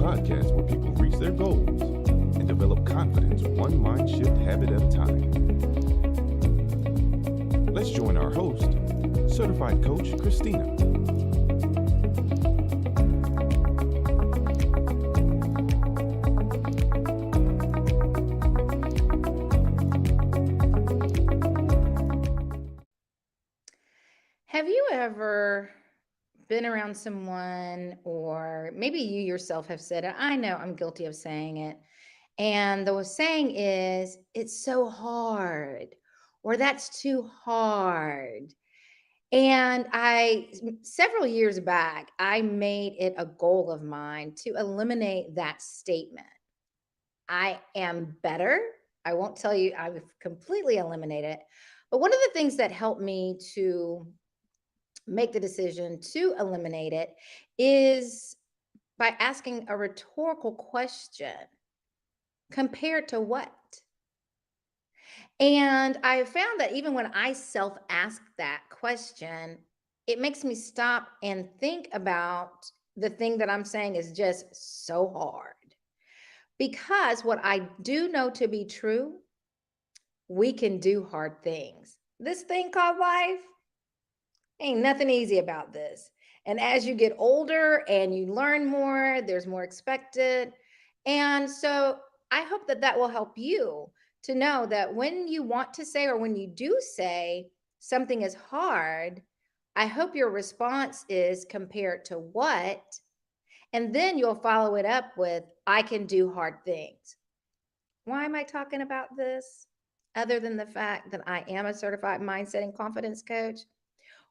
podcast where people reach their goals and develop confidence one mind shift habit at a time. Let's join our host, certified coach Christina. Have you ever been around someone, or maybe you yourself have said it? I know I'm guilty of saying it. And the saying is, it's so hard, or that's too hard. And several years back, I made it a goal of mine to eliminate that statement. I am better. I won't tell you I've completely eliminated it. But one of the things that helped me to make the decision to eliminate it is by asking a rhetorical question: compared to what? And I found that even when I self ask that question, it makes me stop and think about the thing that I'm saying is just so hard. Because what I do know to be true, we can do hard things. This thing called life, ain't nothing easy about this. And as you get older and you learn more, there's more expected. And so I hope that that will help you to know that when you want to say, or when you do say something is hard, I hope your response is compared to what? And then you'll follow it up with, I can do hard things. Why am I talking about this? Other than the fact that I am a certified mindset and confidence coach?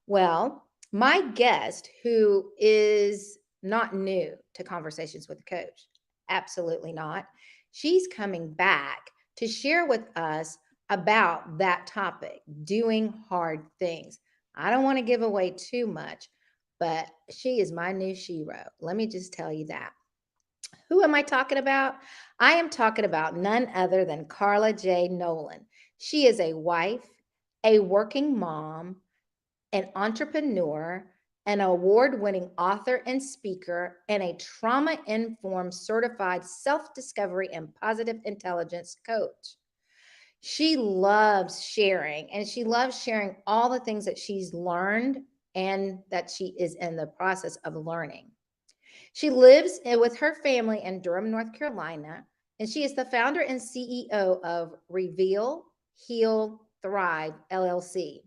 Well, my guest, who is not new to Conversations with a Coach, absolutely not, she's coming back to share with us about that topic, doing hard things. I don't want to give away too much, but she is my new shero. Let me just tell you that. Who am I talking about? I am talking about none other than Karla J. Noland. She is a wife, a working mom, an entrepreneur, an award winning author and speaker, and a trauma informed certified self discovery and positive intelligence coach. She loves sharing, and she loves sharing all the things that she's learned and that she is in the process of learning. She lives with her family in Durham, North Carolina, and she is the founder and CEO of Reveal, Heal, Thrive LLC.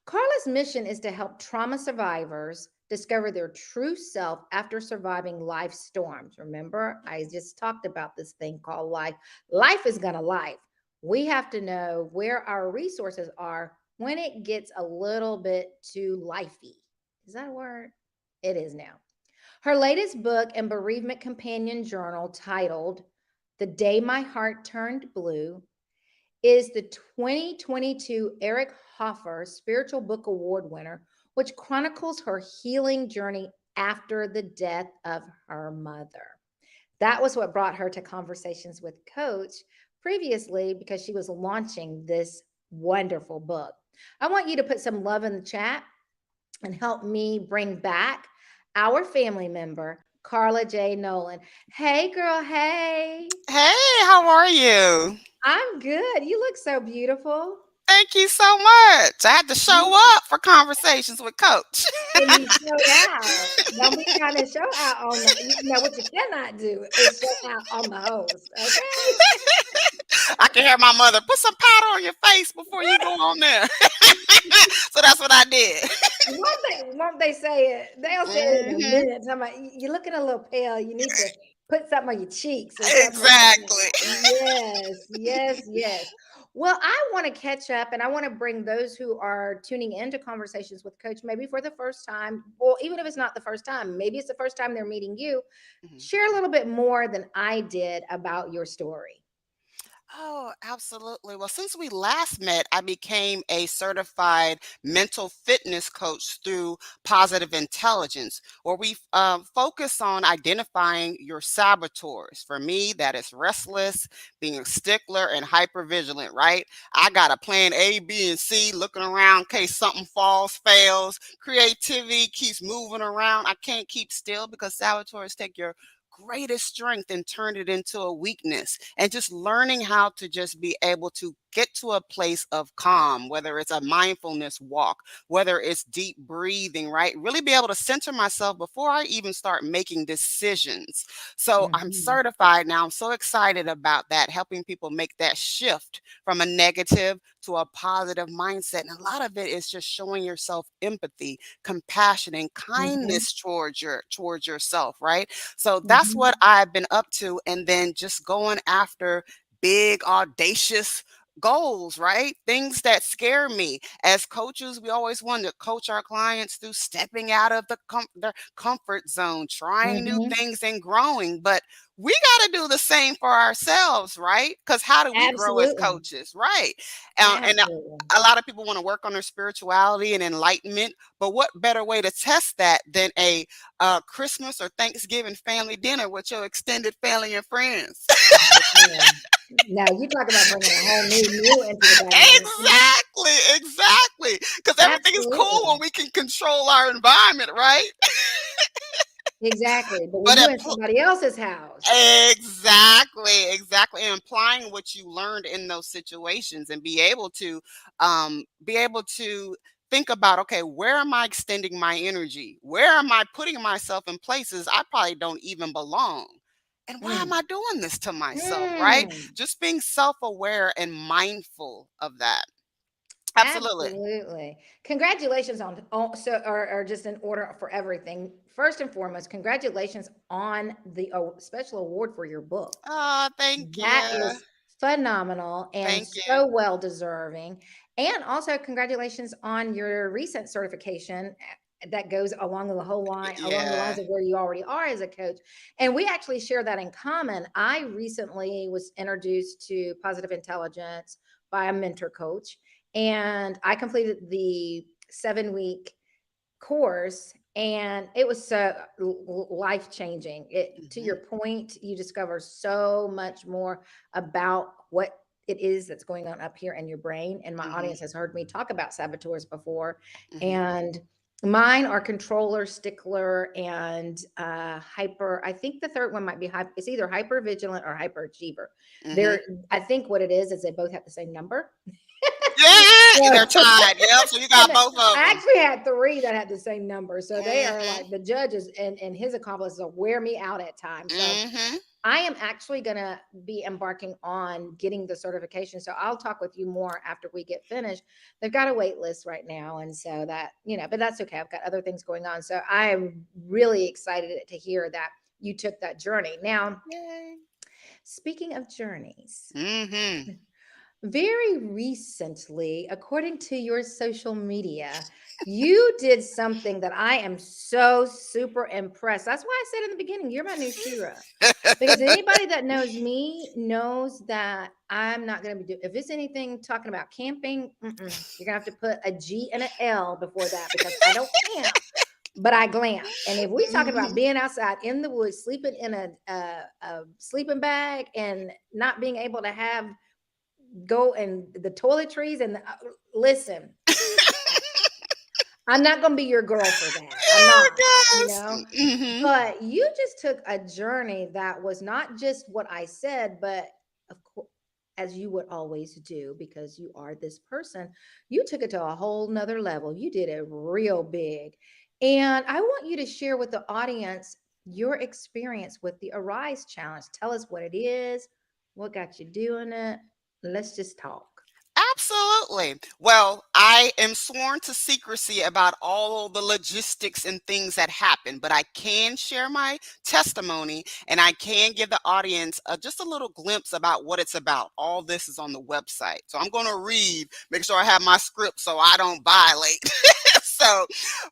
Karla's mission is to help trauma survivors discover their true self after surviving life storms. Remember, I just talked about this thing called life. Life is going to life. We have to know where our resources are when it gets a little bit too lifey. Is that a word? It is now. Her latest book and bereavement companion journal, titled The Day My Heart Turned Blue, is the 2022 Eric Hoffer Spiritual Book Award winner, which chronicles her healing journey after the death of her mother. That was what brought her to Conversations with Coach previously, because she was launching this wonderful book. I want you to put some love in the chat and help me bring back our family member, Karla J. Noland. Hey, girl. Hey. Hey, how are you? I'm good. You look so beautiful. Thank you so much. I had to show up for Conversations with Coach. And you showed out. Don't be trying to show out on the, you know what you cannot do is show out on the host. Okay. I can hear my mother, put some powder on your face before you go on there. So that's what I did. Won't they say it? They'll say it in a Mhm. minute. You're looking a little pale. You need to put something on your cheeks or something like that. Exactly. Yes, yes, yes. Well, I want to catch up, and I want to bring those who are tuning into Conversations with Coach, maybe for the first time, or even if it's not the first time, maybe it's the first time they're meeting you. Mhm. Share a little bit more than I did about your story. Oh, absolutely. Well, since we last met, I became a certified mental fitness coach through positive intelligence, where we focus on identifying your saboteurs. For me, that is restless, being a stickler, and hypervigilant, right? I got a plan A, B, and C, looking around in case something falls, fails. Creativity keeps moving around. I can't keep still because saboteurs take your greatest strength and turned it into a weakness. And just learning how to just be able to get to a place of calm, whether it's a mindfulness walk, whether it's deep breathing, right? Really be able to center myself before I even start making decisions. So I'm Mhm. certified now. I'm so excited about that, helping people make that shift from a negative to a positive mindset. And a lot of it is just showing yourself empathy, compassion, and Mhm. kindness towards yourself, right? So that's Mhm. what I've been up to. And then just going after big, audacious goals, right? Things that scare me. As coaches, we always want to coach our clients through stepping out of their comfort zone, trying new Mhm. things and growing. But we got to do the same for ourselves, right? Because how do we grow as Absolutely. coaches, right? And Absolutely. a lot of people want to work on their spirituality and enlightenment, but what better way to test that than a Christmas or Thanksgiving family dinner with your extended family and friends? Yeah. Now you talk about bringing a whole new meal into the dynamic. Exactly. Because everything is cool when Absolutely. we can control our environment, right? Exactly. But when But you in somebody else's house. exactly, and applying what you learned in those situations and be able to think about, okay, where am I extending my energy? Where am I putting myself in places I probably don't even belong? And why am Mm. I doing this to myself, right? Mm. Just being self-aware and mindful of that. Absolutely. Absolutely. Congratulations on so or just in order for everything. First and foremost, congratulations on the special award for your book. Oh, thank That you. is phenomenal and Thank you. so well deserving. And also congratulations on your recent certification that goes along the Yeah. lines of where you already are as a coach. And we actually share that in common. I recently was introduced to positive intelligence by a mentor coach, and I completed the 7-week course, and it was so life changing. It, to Mhm, your point, you discover so much more about what it is that's going on up here in your brain. And my mhm, audience has heard me talk about saboteurs before, mhm, and mine are controller, stickler, and hyper. I think the third one might be hyper. It's either hyper vigilant or hyperachiever. mhm. They're, I think what it is they both have the same number. Yeah, they're So tied. Yep, so you got and both of I them. actually had 3 that had the same number. So they are Mhm, like the judges, and his accomplices will wear me out at times. So mhm. I am actually going to be embarking on getting the certification. So I'll talk with you more after we get finished. They've got a wait list right now. And so that, but that's okay. I've got other things going on. So I am really excited to hear that you took that journey. Now, Yay. speaking of journeys, Mhm. very recently, according to your social media, you did something that I am so super impressed. That's why I said in the beginning, you're my new Shira. Because anybody that knows me knows that I'm not going to be doing, if it's anything talking about camping, you're going to have to put a G and an L before that, because I don't camp, but I glamp. And if we talking about Mhm. being outside in the woods, sleeping in a sleeping bag and not being able to have go and the toiletries and listen, I'm not going to be your girl for that. I'm Oh not, you gosh. know, Mhm. but you just took a journey that was not just what I said, but of course, as you would always do, because you are this person, you took it to a whole nother level. You did it real big. And I want you to share with the audience your experience with the Arise Challenge. Tell us what it is, what got you doing it. Let's just talk. Absolutely. Well, I am sworn to secrecy about all the logistics and things that happen, but I can share my testimony and I can give the audience just a little glimpse about what it's about. All this is on the website. So I'm going to read, make sure I have my script so I don't violate. So,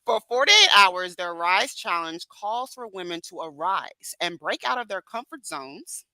for 48 hours, the Arise Challenge calls for women to arise and break out of their comfort zones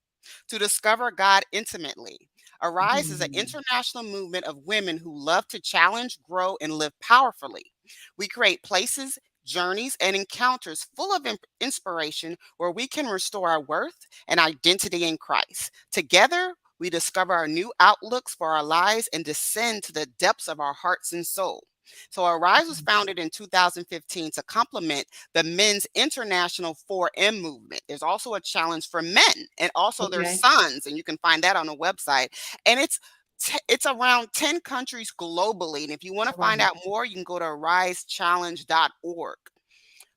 to discover God intimately. Arise is an Mhm. international movement of women who love to challenge, grow, and live powerfully. We create places, journeys, and encounters full of inspiration where we can restore our worth and identity in Christ. Together, we discover our new outlooks for our lives and descend to the depths of our hearts and soul. So Arise was founded in 2015 to complement the men's international 4M movement. There's also a challenge for men and also their Okay. sons, and you can find that on the website. And it's around 10 countries globally. And if you want to Oh, wow. find out more, you can go to arisechallenge.org.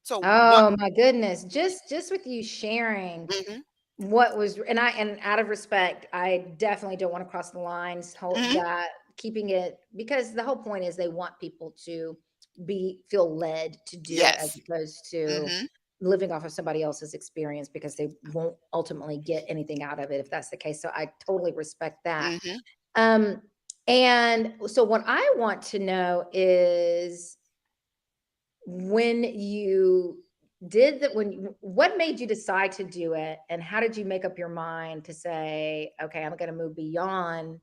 So what Oh my goodness. Just with you sharing mhm, what was, and out of respect, I definitely don't want to cross the lines, mhm, that keeping it, because the whole point is they want people to feel led to do it as yes. opposed to Mhm, living off of somebody else's experience because they won't ultimately get anything out of it if that's the case. So I totally respect that. mhm. Um, and so what I want to know is, when you did that, what made you decide to do it, and how did you make up your mind to say, okay, I'm going to move beyond,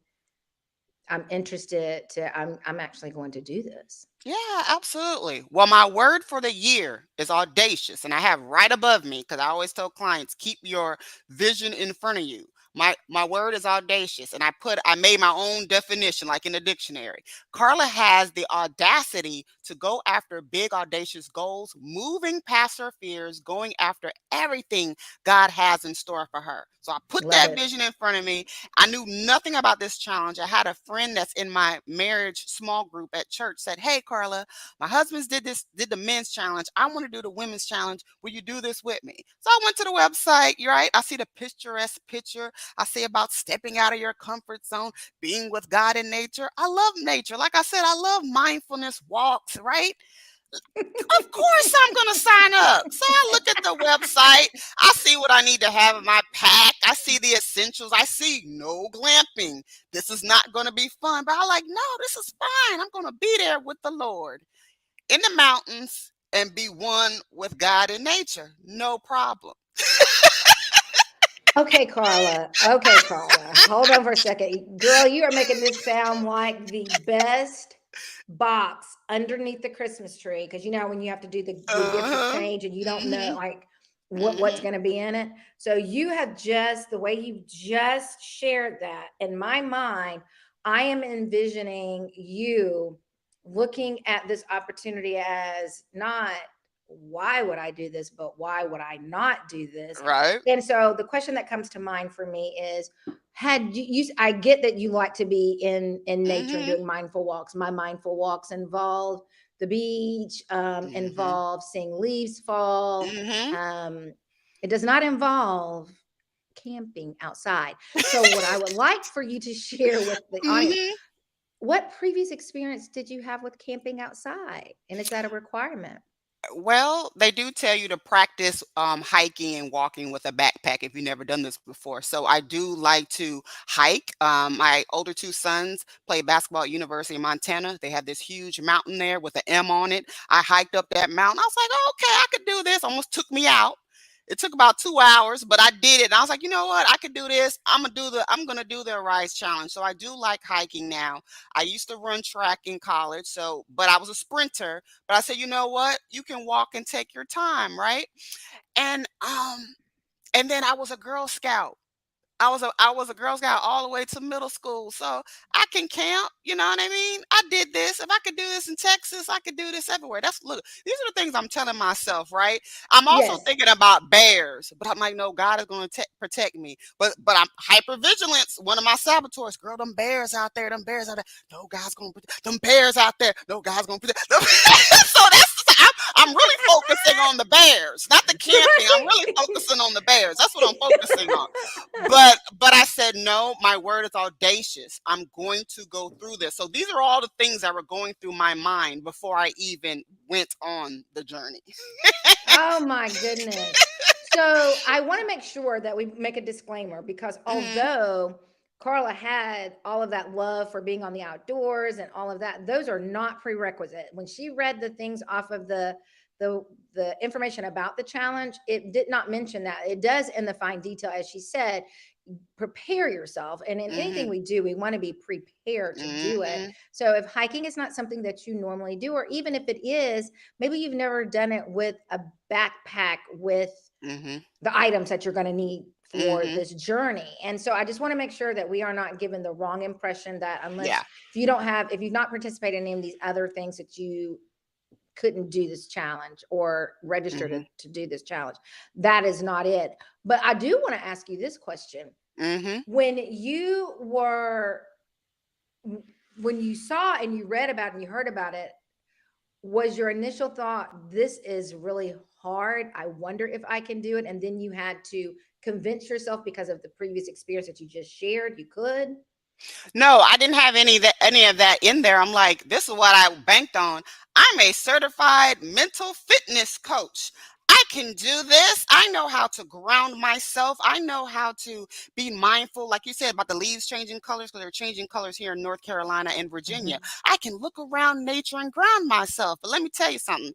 I'm interested to, I'm actually going to do this. Yeah, absolutely. Well, my word for the year is audacious, and I have right above me because I always tell clients keep your vision in front of you. My word is audacious, and I made my own definition, like in the dictionary. Carla has the audacity to go after big audacious goals, moving past her fears, going after everything God has in store for her. So I put Love that it. vision in front of me. I knew nothing about this challenge. I had a friend that's in my marriage small group at church said, "Hey, Carla, my husband's did the men's challenge. I want to do the women's challenge. Will you do this with me?" So I went to the website. You're right. I see the picturesque picture. I see about stepping out of your comfort zone, being with God in nature. I love nature. Like I said, I love mindfulness walks, right? Of course I'm going to sign up. So I look at the website. I see what I need to have in my pack. I see the essentials. I see no glamping. This is not going to be fun. But I like, no, this is fine. I'm going to be there with the Lord in the mountains and be one with God and nature. No problem. Okay, Carla. Okay, Carla. Hold on for a second. Girl, you are making this sound like the best box underneath the Christmas tree. Cause you know when you have to do the gift Uh-huh. exchange and you don't know Mhm. like what's Mhm. gonna be in it. So you have just, the way you just shared that, in my mind, I am envisioning you looking at this opportunity as not, why would I do this, but why would I not do this? Right. And so the question that comes to mind for me is, had I get that you like to be in nature and Mhm. doing mindful walks. My mindful walks involve the beach, Mhm. involve seeing leaves fall. Mhm. Um, it does not involve camping outside. So what I would like for you to share with the audience, Mhm. what previous experience did you have with camping outside? And is that a requirement? Well, they do tell you to practice hiking and walking with a backpack if you've never done this before. So I do like to hike. My older two sons play basketball at University of Montana. They have this huge mountain there with an M on it. I hiked up that mountain. I was like, "Oh, okay, I could do this." Almost took me out. It took about 2 hours, but I did it. And I was like, you know what? I could do this. I'm gonna do the Rise Challenge. So I do like hiking now. I used to run track in college, so but I was a sprinter. But I said, you know what? You can walk and take your time, right? And and then I was a Girl Scout. I was a Girl Scout all the way to middle school, so I can camp. You know what I mean? I did this. If I could do this in Texas, I could do this everywhere. That's look. These are the things I'm telling myself, right? I'm also Yes. thinking about bears, but I'm like, no, God is going to protect me. But I'm hyper vigilance. One of my saboteurs, girl, them bears out there, them bears out there. No, God's going to protect them bears out there. No, God's going to protect them. So I'm really focusing on the bears, not the camping. I'm really focusing on the bears. That's what I'm focusing on. But I said, "No, my word is audacious. I'm going to go through this." So these are all the things that were going through my mind before I even went on the journey. Oh my goodness. So I want to make sure that we make a disclaimer, because Mhm, although Carla had all of that love for being on the outdoors and all of that, those are not prerequisite. When she read the things off of the the information about the challenge, it did not mention that. It does in the fine detail, as she said, prepare yourself. And in anything mhm, we do, we want to be prepared to do it. mhm, So if hiking is not something that you normally do, or even if it is, maybe you've never done it with a backpack with Mm-hmm. the items that you're going to need for Mm-hmm. this journey. And so I just want to make sure that we are not given the wrong impression that Yeah. if you've not participated in any of these other things, that you couldn't do this challenge or register Mm-hmm. to do this challenge. That is not it. But I do want to ask you this question. Mm-hmm. When you were, when you saw and you read about it and you heard about it, was your initial thought, this is really hard, I wonder if I can do it? And then you had to convince yourself because of the previous experience that you just shared, you could? No, I didn't have any of that in there. I'm like, this is what I banked on. I'm a certified mental fitness coach. I can do this. I know how to ground myself. I know how to be mindful, like you said, about the leaves changing colors, because they're changing colors here in North Carolina and Virginia. Mhm. I can look around nature and ground myself. But let me tell you something.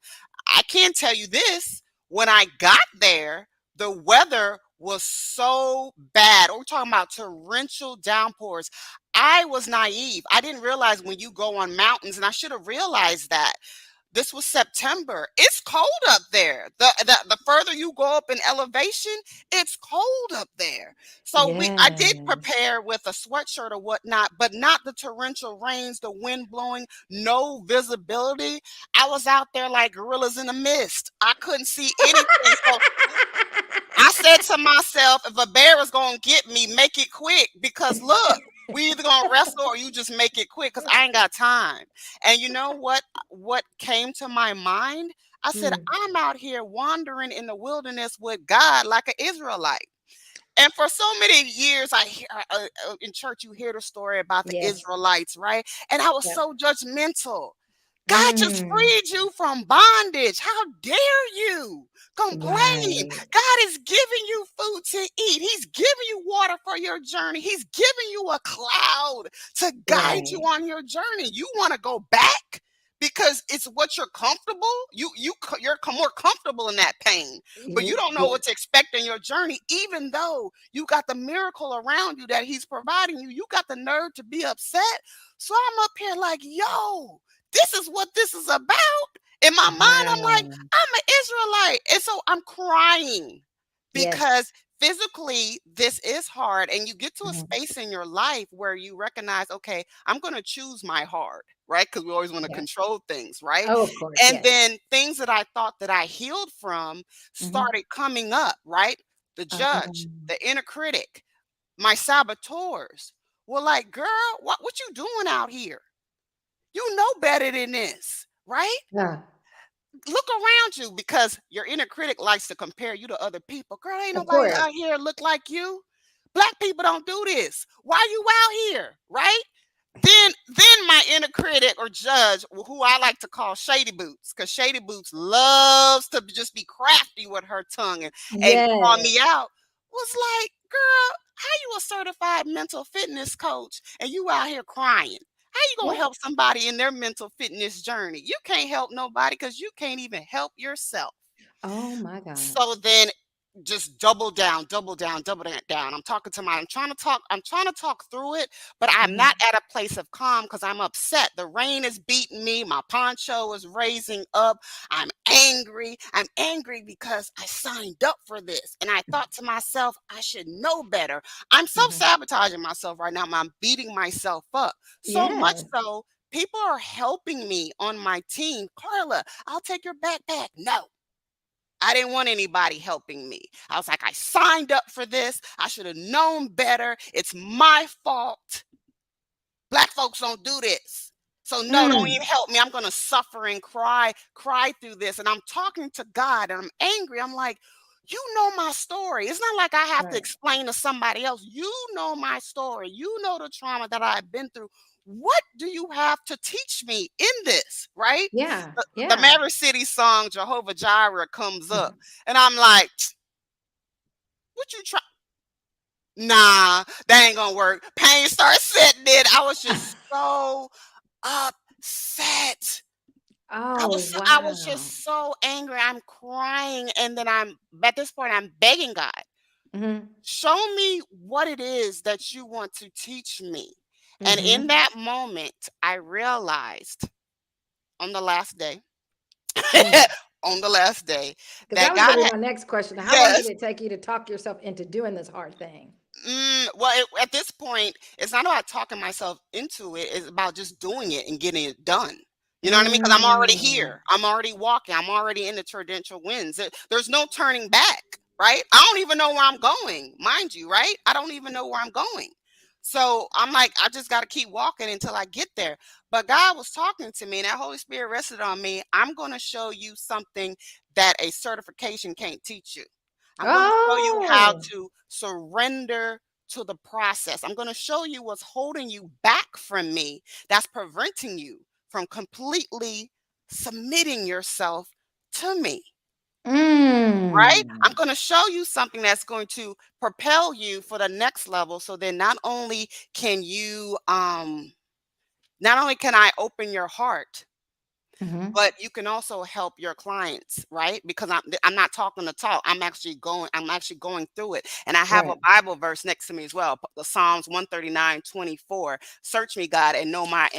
I can tell you this. When I got there, the weather was so bad. We're talking about torrential downpours. I was naive. I didn't realize when you go on mountains, and I should have realized that. This was September. It's cold up there. The further you go up in elevation, it's cold up there. So I did Yes. prepare with a sweatshirt or whatnot, but not the torrential rains, the wind blowing, no visibility. I was out there like gorillas in the mist. I couldn't see anything. So I said to myself, if a bear is gonna get me, make it quick, because look, we either gonna wrestle or you just make it quick, because I ain't got time. And you know what? What came to my mind? I said, Mm, I'm out here wandering in the wilderness with God like an Israelite. And for so many years, I hear in church, you hear the story about the yes. Israelites, right? And I was Yep. so judgmental. God just Mm, freed you from bondage. How dare you complain? right. God is giving you food to eat. He's giving you water for your journey. He's giving you a cloud to guide you Right. on your journey. You want to go back because it's what you're comfortable. You're more comfortable in that pain, but you don't know Yeah. what to expect in your journey. Even though you got the miracle around you that He's providing you, you got the nerve to be upset. So I'm up here like, yo, this is what this is about. In my mind, I'm like, Wow. I'm an Israelite. And so I'm crying Yes. because physically this is hard. And you get to a Mhm. space in your life where you recognize, okay, I'm going to choose my hard, right? Because we always want to Yeah. control things, right? Oh, of course. And Yes. then things that I thought that I healed from Mhm. started coming up, right? The judge, Um, the inner critic, my saboteurs were like, girl, what you doing out here? You know better than this, right? yeah. Look around you, because your inner critic likes to compare you to other people. Girl, ain't Of nobody course. out here look like you. Black people don't do this. Why you out here, right? Then my inner critic or judge, who I like to call Shady Boots, because Shady Boots loves to just be crafty with her tongue and call Yes. me out, was like, girl, how you a certified mental fitness coach and you out here crying? How you gonna Yeah. help somebody in their mental fitness journey? You can't help nobody because you can't even help yourself. Oh my So gosh. then just double down, double down, double that down. I'm trying to talk through it, but I'm not Mhm. at a place of calm because I'm upset. The rain is beating me, my poncho is raising up. I'm angry because I signed up for this. And I thought to myself, I should know better. I'm Mhm. self-sabotaging myself right now. I'm beating myself up. So much Yes. so, people are helping me on my team. Carla, I'll take your backpack. No. I didn't want anybody helping me. I was like, I signed up for this. I should have known better. It's my fault. Black folks don't do this. So no, don't Mm. even help me. I'm going to suffer and cry through this. And I'm talking to God and I'm angry. I'm like, you know my story. It's not like I have to Right. explain to somebody else. You know my story. You know the trauma that I've been through. What do you have to teach me in this? Right? Yeah. The Yeah. Maverick City song Jehovah Jireh comes up. Mhm. And I'm like, what you try? Nah, that ain't gonna work. Pain starts setting in. I was just so upset. Oh, I was wow. just so angry. I'm crying. And then I'm at this point, I'm begging God, Mhm. show me what it is that you want to teach me. And in Mhm. that moment, I realized on the last day, Mm. on the last day Because that that was going God to be had, my next question. How long did yes. it take you to talk yourself into doing this hard thing? Well, at this point, it's not about talking myself into it. It's about just doing it and getting it done. You know what I mean? Because I'm already Mm. here. I'm already walking. I'm already in the torrential winds. There's no turning back, right? I don't even know where I'm going, mind you, right? I don't even know where I'm going. So I'm like, I just got to keep walking until I get there. But God was talking to me, and that Holy Spirit rested on me. I'm going to show you something that a certification can't teach you. I'm going to show you how Oh. to surrender to the process. I'm going to show you what's holding you back from me, that's preventing you from completely submitting yourself to me, right? I'm Mm. going to show you something that's going to propel you for the next level. So then not only can you, not only can I open your heart, Hmm. but you can also help your clients, right? Because I'm not talking the talk. I'm actually going through it. And I have a Right. Bible verse next to me as well. The Psalms 139:24. Search me, God, and know my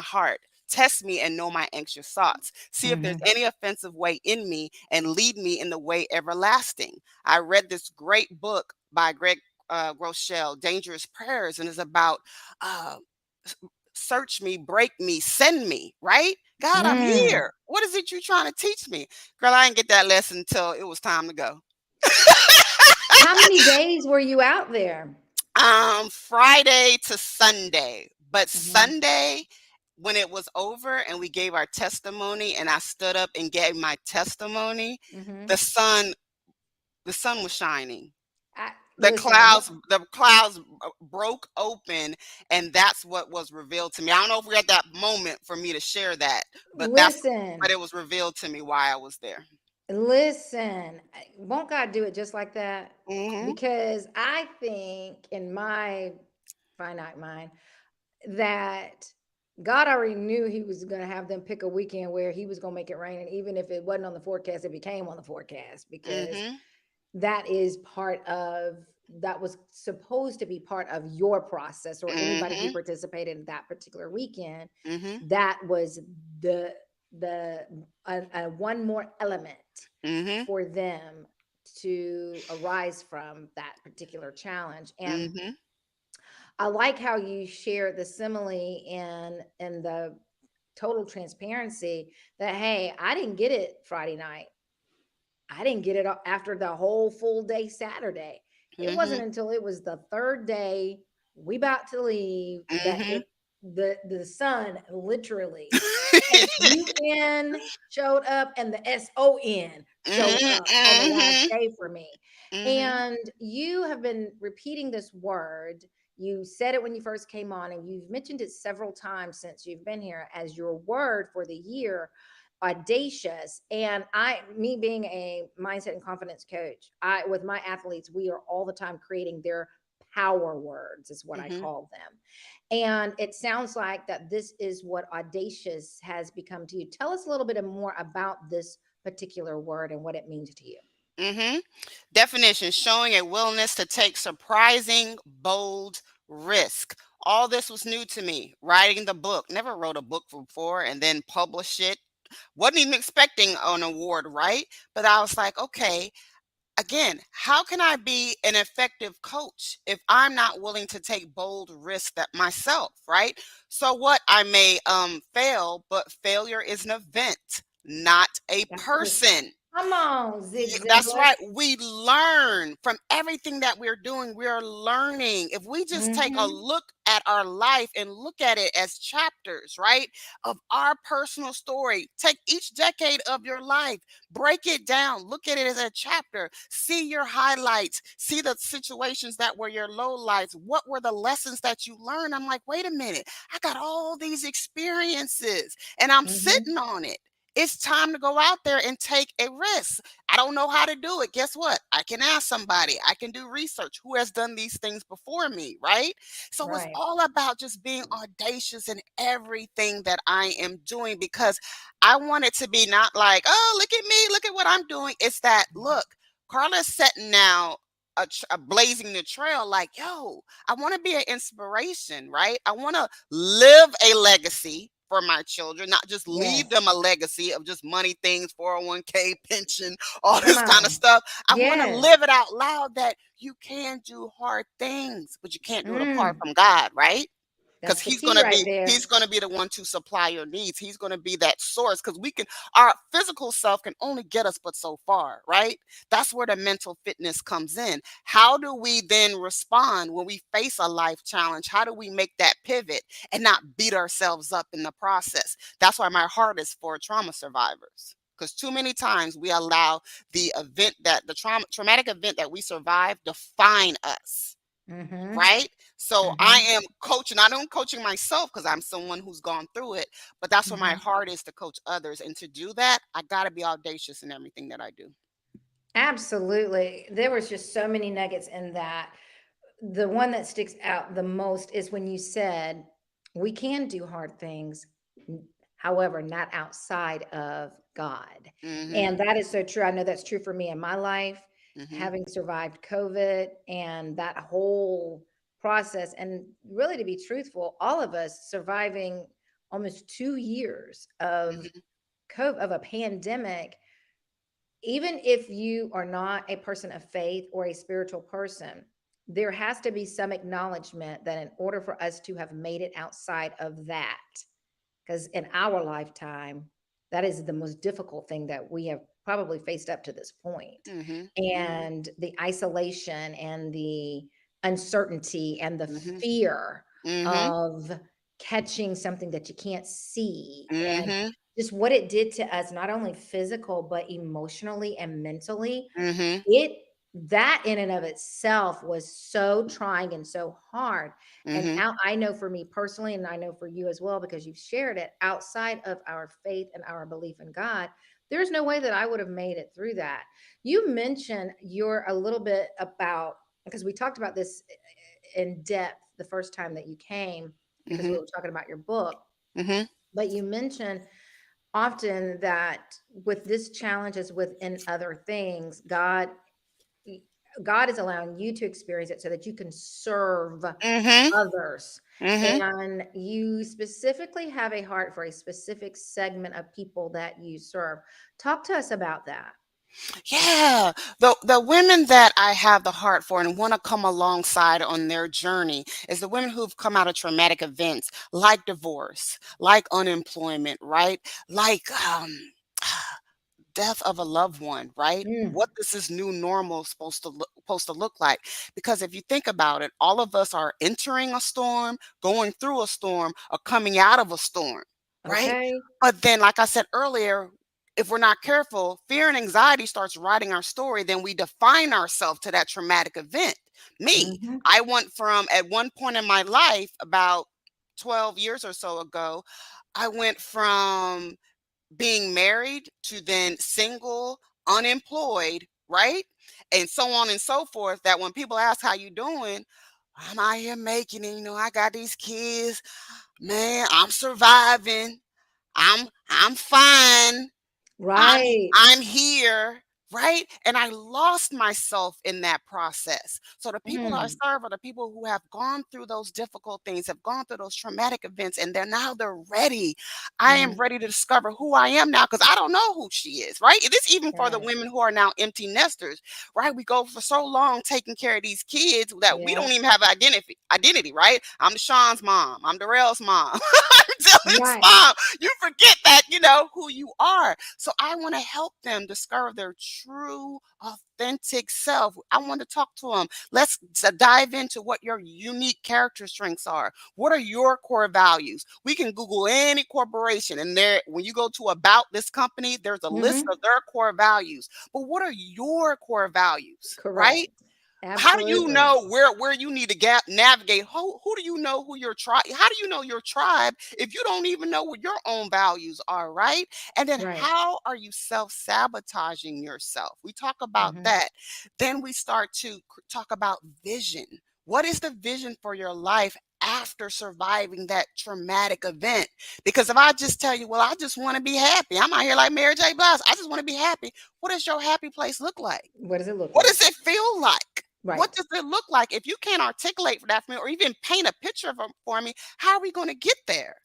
heart. Test me and know my anxious thoughts. See if there's Hmm. any offensive way in me and lead me in the way everlasting. I read this great book by Greg Rochelle, Dangerous Prayers, and it's about uh, search me, break me, send me, right? God, I'm Mm. here. What is it you trying to teach me? Girl, I didn't get that lesson until it was time to go. How many days were you out there? Friday to Sunday. But Hmm. Sunday, when it was over and we gave our testimony and I stood up and gave my testimony, Hmm. the sun, the sun was shining. The Listen, clouds broke open, and that's what was revealed to me. I don't know if we're at that moment for me to share that, but listen, it was revealed to me why I was there. listen. Won't God do it just like that? Mhm. Because I think in my finite mind that God already knew he was going to have them pick a weekend where he was going to make it rain. And even if it wasn't on the forecast, it became on the forecast because Mhm. that is part of that was supposed to be part of your process or anybody who Mhm. participated in that particular weekend. Mhm. That was the the one more element Mhm. for them to arise from that particular challenge. And Mhm. I like how you share the simile and the total transparency that, hey, I didn't get it Friday night. I didn't get it after the whole full day Saturday. It wasn't Mhm. until it was the third day we about to leave that Mhm. the sun literally SUN showed up and the SON showed Mhm. up on the last Mhm. day for me. Mhm. And you have been repeating this word. You said it when you first came on, and you've mentioned it several times since you've been here as your word for the year, audacious. And me being a mindset and confidence coach, with my athletes, we are all the time creating their power words, is what I Mhm. call them. And it sounds like that this is what audacious has become to you. Tell us a little bit more about this particular word and what it means to you. Mhm. Definition: showing a willingness to take surprising, bold risk. All this was new to me. Writing the book. Never wrote a book before and then publish it. Wasn't even expecting an award, right? But I was like, okay, again, how can I be an effective coach if I'm not willing to take bold risks that myself, right? So what, I may fail, but failure is an event, not a That's it. person. Come on, Zig That's Ziglar. right. We learn from everything that we're doing. We're learning. If we just take a Hmm. look at our life and look at it as chapters, right, of our personal story, take each decade of your life, break it down, look at it as a chapter, see your highlights, see the situations that were your lowlights. What were the lessons that you learned? I'm like, wait a minute, I got all these experiences and I'm Hmm. sitting on it. It's time to go out there and take a risk. I don't know how to do it. Guess what? I can ask somebody. I can do research. Who has done these things before me, right? So it's Right. all about just being audacious in everything that I am doing because I want it to be not like, oh, look at me, look at what I'm doing. It's that, look, Carla's setting now a blazing the trail like, yo, I want to be an inspiration, right? I want to live a legacy, for my children, not just leave them Yes. a legacy of just money things, 401k, pension, all Come this kind of on. stuff. I want to Yes. live it out loud that you can do hard things, but you can't do it apart Mm, from God, right? Because that's the key right he's there. gonna be the one to supply your needs. He's gonna be that source because we can our physical self can only get us but so far, right? That's where the mental fitness comes in. How do we then respond when we face a life challenge? How do we make that pivot and not beat ourselves up in the process? That's why my heart is for trauma survivors. Because too many times we allow the traumatic event that we survived define us, Mm-hmm. right? So I Mm-hmm. am coaching. I don't coaching myself because I'm someone who's gone through it, but that's where my Mm-hmm. heart is to coach others. And to do that, I got to be audacious in everything that I do. Absolutely. There was just so many nuggets in that. The one that sticks out the most is when you said we can do hard things, however, not outside of God. Mhm. And that is so true. I know that's true for me in my life, Mhm. having survived COVID and that whole process. And really, to be truthful, all of us surviving almost 2 years of Mhm. COVID, of a pandemic, even if you are not a person of faith or a spiritual person, there has to be some acknowledgement that in order for us to have made it outside of that, because in our lifetime, that is the most difficult thing that we have probably faced up to this point. Mhm. Mhm. And the isolation and the uncertainty and the Mhm. fear Mhm. of catching something that you can't see and Mhm. just what it did to us, not only physical, but emotionally and mentally, Mhm. it that in and of itself was so trying and so hard. And Mhm. out, I know for me personally, and I know for you as well, because you've shared it, outside of our faith and our belief in God, there's no way that I would have made it through that. You mentioned you're a little bit about, because we talked about this in depth the first time that you came, because we Mhm. were talking about your book, Mhm. but you mentioned often that with this challenge as within other things, God is allowing you to experience it so that you can serve Mhm. others. Mhm. And you specifically have a heart for a specific segment of people that you serve. Talk to us about that. Yeah, the women that I have the heart for and want to come alongside on their journey is the women who've come out of traumatic events like divorce, like unemployment, right? Like death of a loved one, right? Mm, What is this new normal supposed to look like? Because if you think about it, all of us are entering a storm, going through a storm, or coming out of a storm, right? okay. But then, like I said earlier, if we're not careful, fear and anxiety starts writing our story, then we define ourselves to that traumatic event. Me, Hmm. I went from at one point in my life, about 12 years or so ago, I went from being married to then single, unemployed, right? And so on and so forth. That when people ask how you doing, I'm out here making it, I got these kids, man, I'm surviving. I'm fine. I'm Right. I'm here, right? And I lost myself in that process. So the people I Mm, serve are the people who have gone through those difficult things, have gone through those traumatic events, and they're ready. I am mm, ready to discover who I am now because I don't know who she is, right? It is even for the yes. women who are now empty nesters, right? We go for so long taking care of these kids that we don't Yep. even have identity, right? I'm Sean's mom. I'm Darrell's mom. I'm Dylan's Right. mom. You forget that, who you are. So I want to help them discover their true, authentic self. I want to talk to them. Dive into what your unique character strengths are. What are your core values? We can Google any corporation, and there, when you go to about this company, there's a list Hmm. of their core values. But what are your core values, Correct. right? How do you Absolutely. know where you need to navigate? Who do you know who your tribe? How do you know your tribe if you don't even know what your own values are, right? And then Right. how are you self-sabotaging yourself? We talk about Hmm. that. Then we start to talk about vision. What is the vision for your life after surviving that traumatic event? Because if I just tell you, well, I just want to be happy. I'm out here like Mary J. Blige. I just want to be happy. What does your happy place look like? What does it look What like? does it feel like? What Right. does it look like? If you can't articulate that for me or even paint a picture for me, how are we going to get there?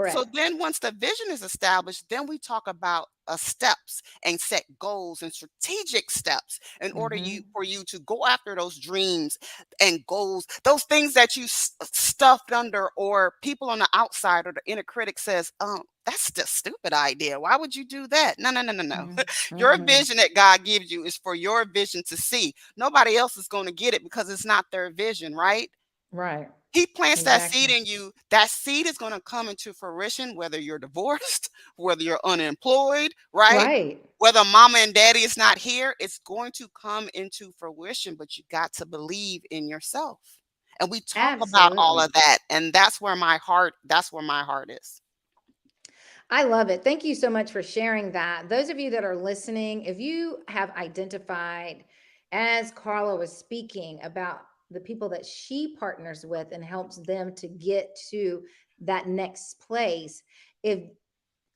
So Correct. then once the vision is established, then we talk about steps and set goals and strategic steps in order Hmm. for you to go after those dreams and goals, those things that you stuffed under, or people on the outside or the inner critic says, that's the stupid idea. Why would you do that? No, no, no, no, no. Your Mm-mm. vision that God gives you is for your vision to see. Nobody else is going to get it because it's not their vision, right? Right. He plants that seed Exactly. in you. That seed is going to come into fruition, whether you're divorced, whether you're unemployed, right? Right. Whether mama and daddy is not here, it's going to come into fruition, but you got to believe in yourself. And we talk about all Absolutely. of that. And that's where my heart is. I love it. Thank you so much for sharing that. Those of you that are listening, if you have identified, as Carla was speaking about the people that she partners with and helps them to get to that next place, if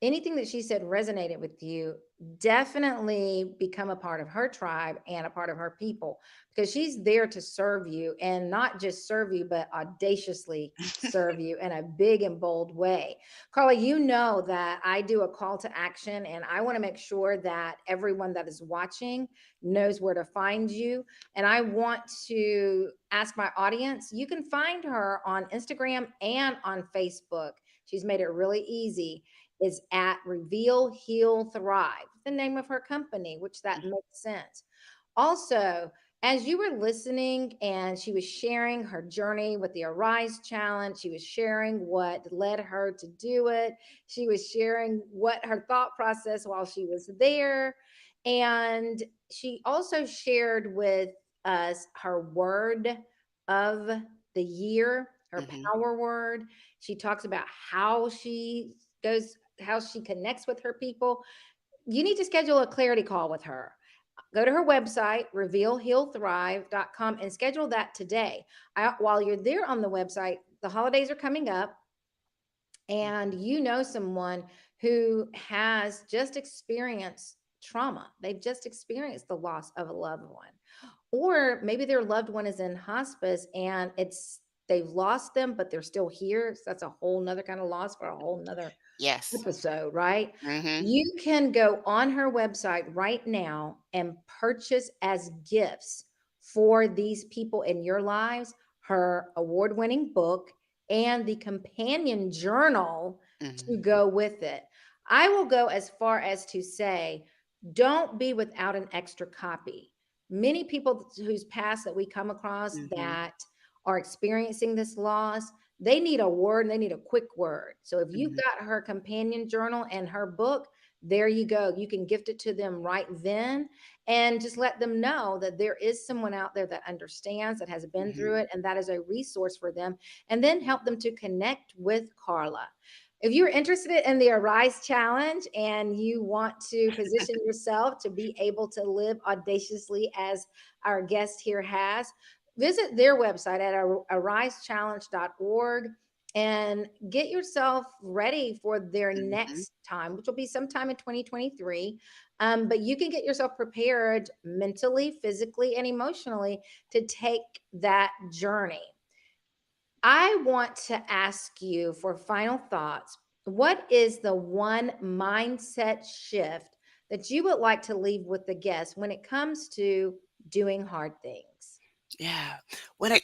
anything that she said resonated with you, definitely become a part of her tribe and a part of her people, because she's there to serve you, and not just serve you, but audaciously serve you in a big and bold way. Carla, you know that I do a call to action, and I want to make sure that everyone that is watching knows where to find you. And I want to ask my audience, you can find her on Instagram and on Facebook. She's made it really easy. Is at Reveal, Heal, Thrive, the name of her company, which that makes sense. Also, as you were listening and she was sharing her journey with the Arise Challenge, she was sharing what led her to do it. She was sharing what her thought process while she was there. And she also shared with us her word of the year, her Hmm. power word. She talks about how she goes, how she connects with her people. You need to schedule a clarity call with her. Go to her website, revealhealthrive.com, and schedule that today. While you're there on the website, the holidays are coming up, and you know someone who has just experienced trauma. They've just experienced the loss of a loved one, or maybe their loved one is in hospice and they've lost them, but they're still here. So that's a whole nother kind of loss for a whole nother Yes. episode, right? Hmm. You can go on her website right now and purchase as gifts for these people in your lives her award winning book and the companion journal to Hmm. go with it. I will go as far as to say, don't be without an extra copy. Many people whose past that we come across Hmm. that are experiencing this loss, they need a word, they need a quick word. So if you've Hmm. got her companion journal and her book, there you go. You can gift it to them right then, and just let them know that there is someone out there that understands, that has been through Hmm. it, and that is a resource for them. And then help them to connect with Carla. If you're interested in the Arise Challenge and you want to position yourself to be able to live audaciously as our guest here has, visit their website at arisechallenge.org and get yourself ready for their Hmm. next time, which will be sometime in 2023. But you can get yourself prepared mentally, physically, and emotionally to take that journey. I want to ask you for final thoughts. What is the one mindset shift that you would like to leave with the guests when it comes to doing hard things? Yeah.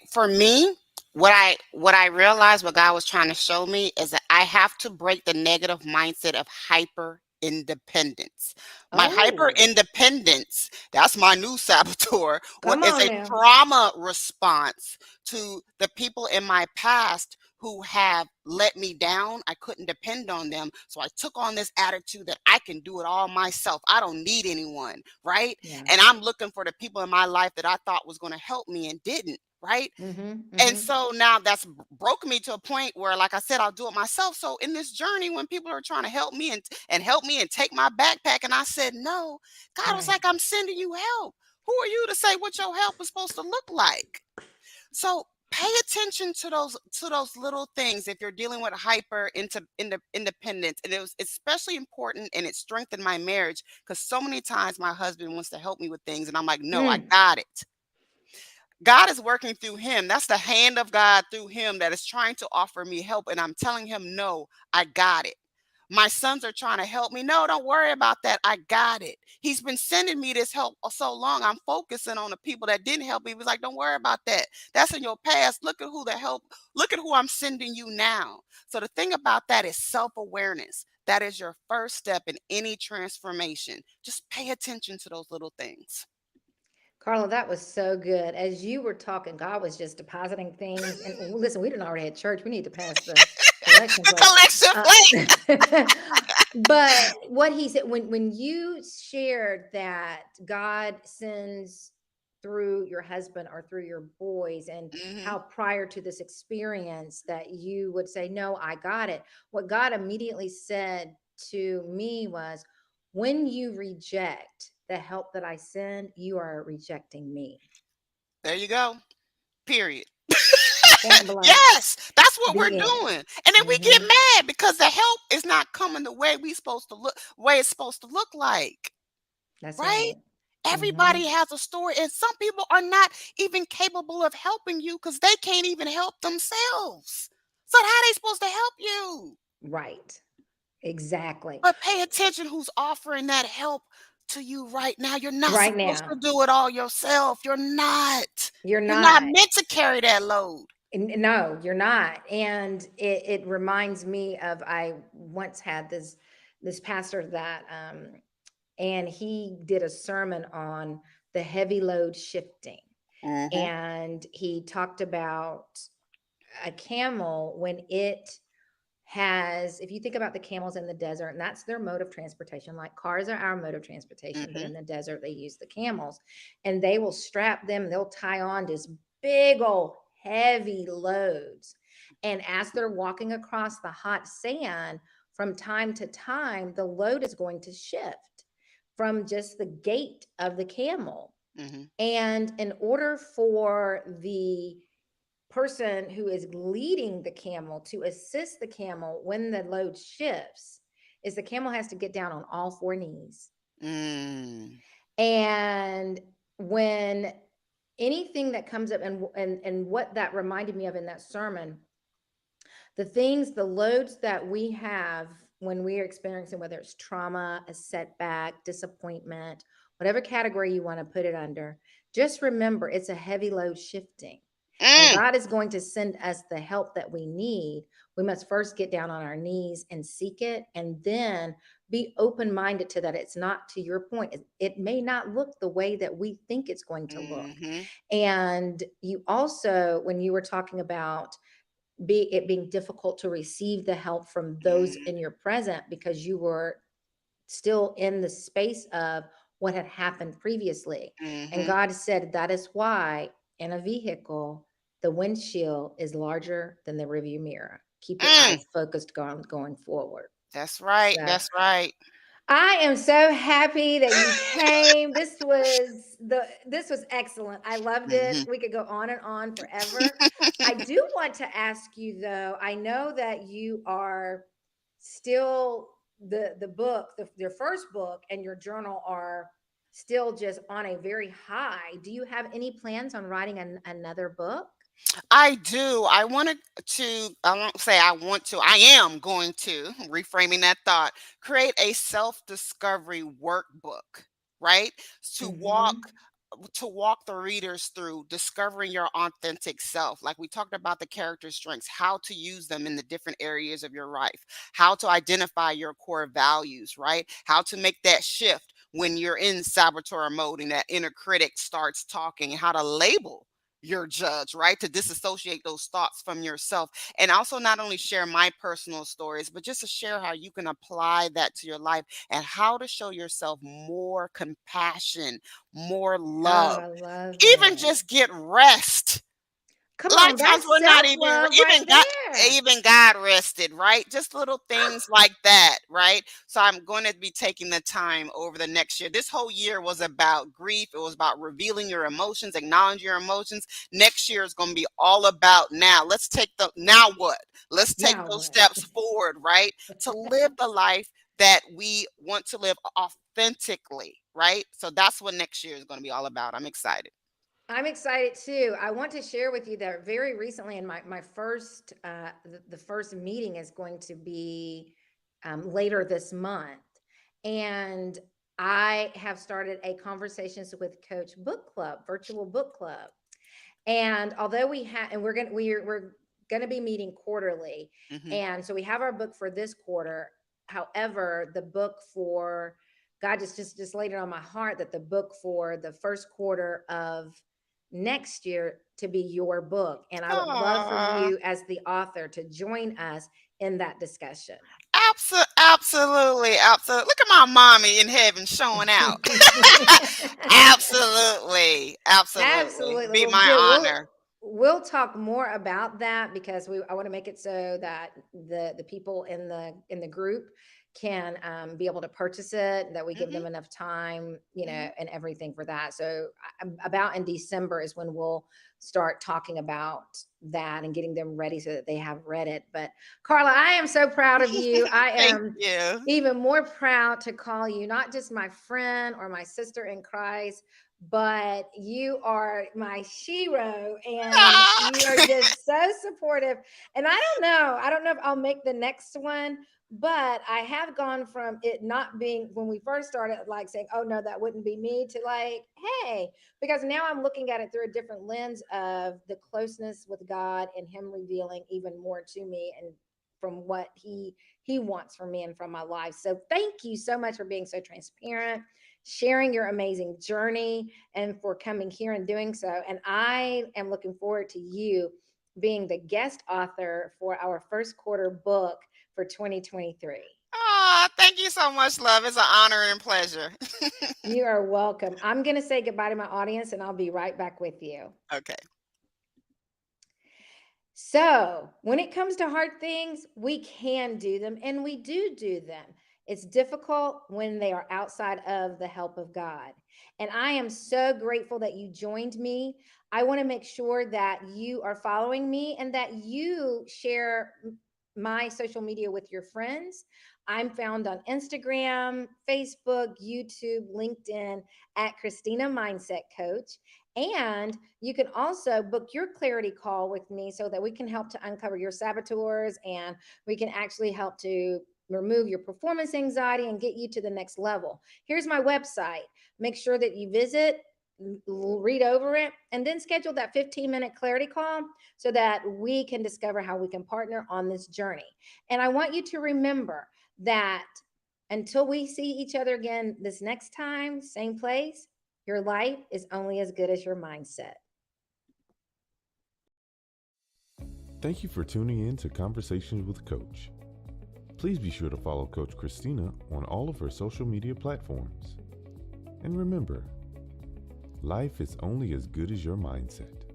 For me, what I realized, what God was trying to show me, is that I have to break the negative mindset of hyper independence. My hyper Oh, independence, that's my new saboteur, what come is on a now. trauma response to the people in my past who have let me down. I couldn't depend on them. So I took on this attitude that I can do it all myself. I don't need anyone, right? Yeah. And I'm looking for the people in my life that I thought was going to help me and didn't, right? Mm-hmm. And Mm-hmm. so now that's broken me to a point where, like I said, I'll do it myself. So in this journey, when people are trying to help me and help me and take my backpack, and I said no, God was Right. like, I'm sending you help. Who are you to say what your help is supposed to look like? So pay attention to those little things if you're dealing with independence. And it was especially important, and it strengthened my marriage, because so many times my husband wants to help me with things and I'm like, no, I Mm. got it. God is working through him. That's the hand of God through him that is trying to offer me help. And I'm telling him, no, I got it. My sons are trying to help me. No, don't worry about that. I got it. He's been sending me this help for so long. I'm focusing on the people that didn't help me. He was like, don't worry about that. That's in your past. Look at who the help. Look at who I'm sending you now. So the thing about that is self-awareness. That is your first step in any transformation. Just pay attention to those little things. Carla, that was so good. As you were talking, God was just depositing things. And listen, we didn't already had church. We need to pass the collection The plate. collection plate. But what he said, when you shared that God sends through your husband or through your boys, and Hmm. how prior to this experience that you would say, no, I got it. What God immediately said to me was, when you reject the help that I send, you are rejecting me. There you go. Period. Point blank, Yes, that's what we're the end. doing. And then we get Hmm. mad because the help is not coming the way we supposed to look, way it's supposed to look like, That's right? right. Hmm. Everybody has a story, and some people are not even capable of helping you because they can't even help themselves. So how they supposed to help you? Right. Exactly. But pay attention who's offering that help to you right now. You're not Right supposed now, to do it all yourself. You're not. you're You're not not. meant to carry that load. No, you're not. And it reminds me of, I once had this pastor that and he did a sermon on the heavy load shifting. Hmm. And he talked about a camel when it has, if you think about the camels in the desert, and that's their mode of transportation, like cars are our mode of transportation, but Hmm. in the desert they use the camels, and they will strap them, they'll tie on this big old heavy loads, and as they're walking across the hot sand, from time to time the load is going to shift from just the gait of the camel. Hmm. And in order for the person who is leading the camel to assist the camel when the load shifts, is the camel has to get down on all four knees. Mm. And when anything that comes up, and what that reminded me of in that sermon, the things, the loads that we have when we are experiencing, whether it's trauma, a setback, disappointment, whatever category you want to put it under, just remember it's a heavy load shifting. And Mm. God is going to send us the help that we need. We must first get down on our knees and seek it, and then be open minded to that. It's not, to your point, it may not look the way that we think it's going to look. Mhm. And you also, when you were talking about it being difficult to receive the help from those Mhm. in your present, because you were still in the space of what had happened previously. And Mhm. God said that is why in a vehicle, the windshield is larger than the rearview mirror. Keep your Mm. eyes focused going forward. That's right, So that's right. I am so happy that you came. This was excellent. I loved it. Mhm. We could go on and on forever. I do want to ask you though, I know that you are still, the book, your first book and your journal are still just on a very high. Do you have any plans on writing another book? I do. I wanted to, I won't say I want to, I am going to, reframing that thought, create a self-discovery workbook, right? To walk Mm-hmm. to walk the readers through discovering your authentic self. Like we talked about the character strengths, how to use them in the different areas of your life, how to identify your core values, right? How to make that shift when you're in saboteur mode and that inner critic starts talking, and how to label your judge, right? To disassociate those thoughts from yourself. And also not only share my personal stories, but just to share how you can apply that to your life and how to show yourself more compassion, more Oh, love, I love even it. just get rest. Come A lot of on, times that's we're not even self-love right there. even God rested, right? Just little things like that, right? So I'm going to be taking the time over the next year. This whole year was about grief. It was about revealing your emotions, acknowledging your emotions. Next year is going to be all about now. Let's take the now what? Let's take Now those what? steps forward, right? To live the life that we want to live authentically, right? So that's what next year is going to be all about. I'm excited. I'm excited too. I want to share with you that very recently in my first, the first meeting is going to be later this month. And I have started a Conversations with Coach book club, virtual book club. And although we have, and we're going to be meeting quarterly. Mhm. And so we have our book for this quarter. However, the book for God just laid it on my heart that the book for the first quarter of next year to be your book. And I would love for Aw. you as the author to join us in that discussion. Absolutely, absolutely. Look at my mommy in heaven showing out. Absolutely, absolutely. Absolutely. Be Well, my good. honor. We'll talk more about that because I want to make it so that the people in the group can be able to purchase it, that we give Mhm, them enough time, mhm. and everything for that. So about in December is when we'll start talking about that and getting them ready so that they have read it. But Karla, I am so proud of you. I Thank am you. even more proud to call you not just my friend or my sister in Christ, but you are my shero and Aw. you are just so supportive. And I don't know if I'll make the next one, but I have gone from it not being when we first started, like saying, oh no, that wouldn't be me, to like, hey, because now I'm looking at it through a different lens of the closeness with God and Him revealing even more to me and from what He wants from me and from my life. So thank you so much for being so transparent, sharing your amazing journey, and for coming here and doing so. And I am looking forward to you being the guest author for our first quarter book for 2023. Aw, thank you so much, love. It's an honor and pleasure. You are welcome. I'm going to say goodbye to my audience and I'll be right back with you. Okay. So, when it comes to hard things, we can do them and we do them. It's difficult when they are outside of the help of God. And I am so grateful that you joined me. I want to make sure that you are following me and that you share my social media with your friends. I'm found on Instagram, Facebook, YouTube, LinkedIn at Christina Mindset Coach. And you can also book your clarity call with me so that we can help to uncover your saboteurs and we can actually help to remove your performance anxiety and get you to the next level. Here's my website. Make sure that you visit, read over it, and then schedule that 15-minute clarity call so that we can discover how we can partner on this journey. And I want you to remember that until we see each other again this next time, same place, your life is only as good as your mindset. Thank you for tuning in to Conversations with Coach. Please be sure to follow Coach Christina on all of her social media platforms. And remember, life is only as good as your mindset.